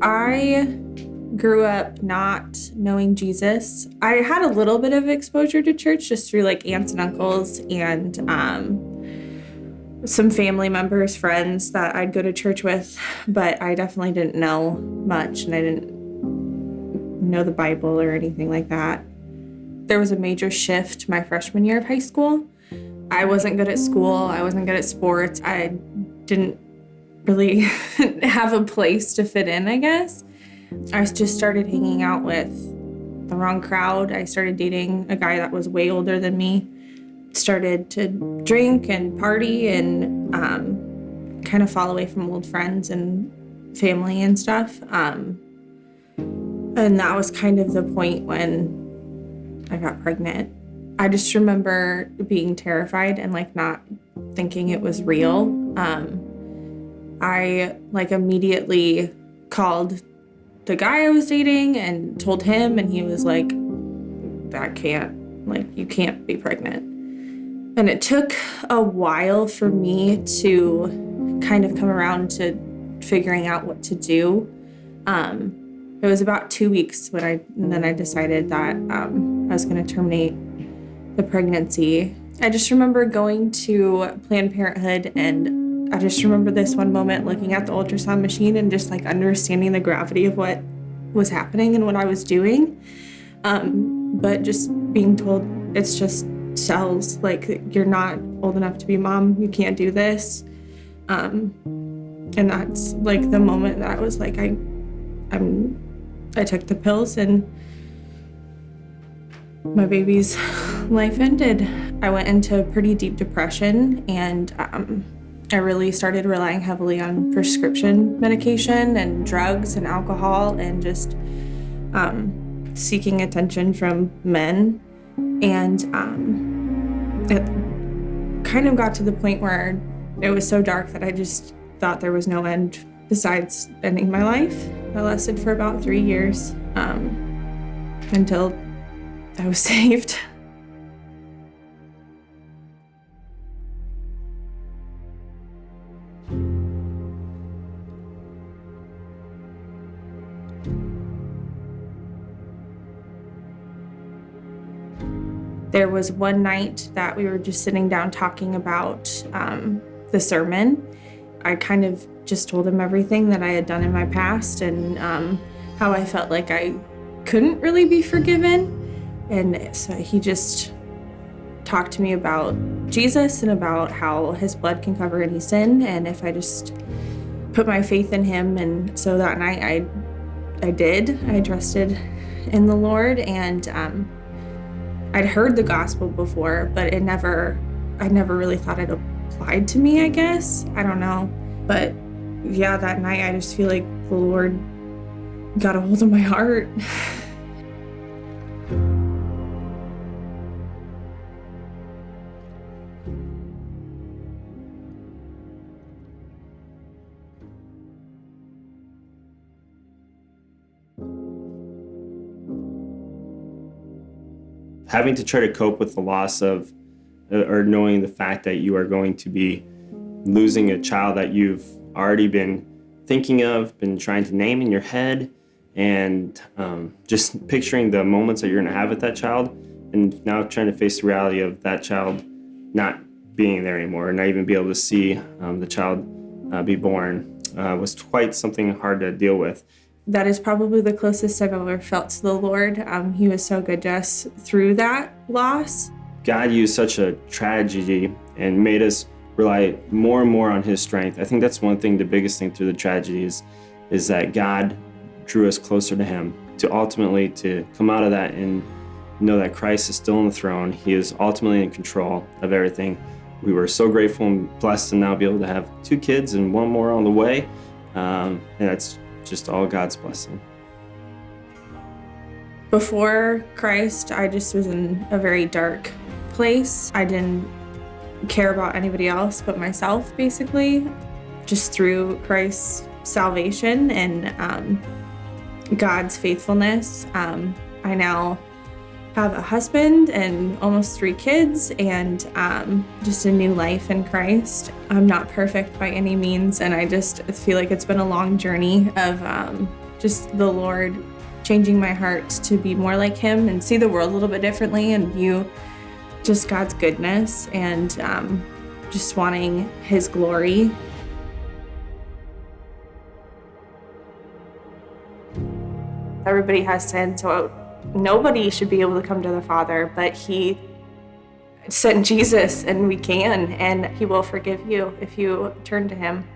I grew up not knowing Jesus. I had a little bit of exposure to church just through like aunts and uncles and some family members, friends that I'd go to church with, but I definitely didn't know much and I didn't know the Bible or anything like that. There was a major shift my freshman year of high school. I wasn't good at school. I wasn't good at sports. I didn't really have a place to fit in, I guess. I just started hanging out with the wrong crowd. I started dating a guy that was way older than me. Started to drink and party and kind of fall away from old friends and family and stuff. And that was kind of the point when I got pregnant. I just remember being terrified and like not thinking it was real. I like immediately called the guy I was dating and told him, and he was like, you can't be pregnant. And it took a while for me to kind of come around to figuring out what to do. It was about 2 weeks then I decided that I was going to terminate the pregnancy. I just remember going to Planned Parenthood, and I just remember this one moment looking at the ultrasound machine and just like understanding the gravity of what was happening and what I was doing. But just being told it's just cells, like you're not old enough to be a mom, you can't do this. And that's like the moment that I was like, I took the pills and my baby's life ended. I went into pretty deep depression, and I really started relying heavily on prescription medication and drugs and alcohol and just seeking attention from men. And it kind of got to the point where it was so dark that I just thought there was no end besides ending my life. That lasted for about 3 years until I was saved. There was one night that we were just sitting down talking about the sermon. I kind of just told him everything that I had done in my past and how I felt like I couldn't really be forgiven. And so he just talked to me about Jesus and about how his blood can cover any sin, and if I just put my faith in him. And so that night I did. I trusted in the Lord, and I'd heard the gospel before, but I never really thought it applied to me, I guess. I don't know. But yeah, that night I just feel like the Lord got a hold of my heart. Having to try to cope with the loss of, or knowing the fact that you are going to be losing a child that you've already been thinking of, been trying to name in your head, and just picturing the moments that you're going to have with that child, and now trying to face the reality of that child not being there anymore, and not even be able to see the child be born was quite something hard to deal with. That is probably the closest I've ever felt to the Lord. He was so good to us through that loss. God used such a tragedy and made us rely more and more on his strength. I think that's one thing, the biggest thing through the tragedies is that God drew us closer to him, to ultimately to come out of that and know that Christ is still on the throne. He is ultimately in control of everything. We were so grateful and blessed to now be able to have 2 kids and 1 more on the way. And that's just all God's blessing. Before Christ, I just was in a very dark place. I didn't care about anybody else but myself, basically. Just through Christ's salvation and God's faithfulness, I now have a husband and almost 3 kids and just a new life in Christ. I'm not perfect by any means, and I just feel like it's been a long journey of just the Lord changing my heart to be more like him and see the world a little bit differently and view just God's goodness and just wanting his glory. Everybody has sin, so nobody should be able to come to the Father, but he sent Jesus and we can, and he will forgive you if you turn to him.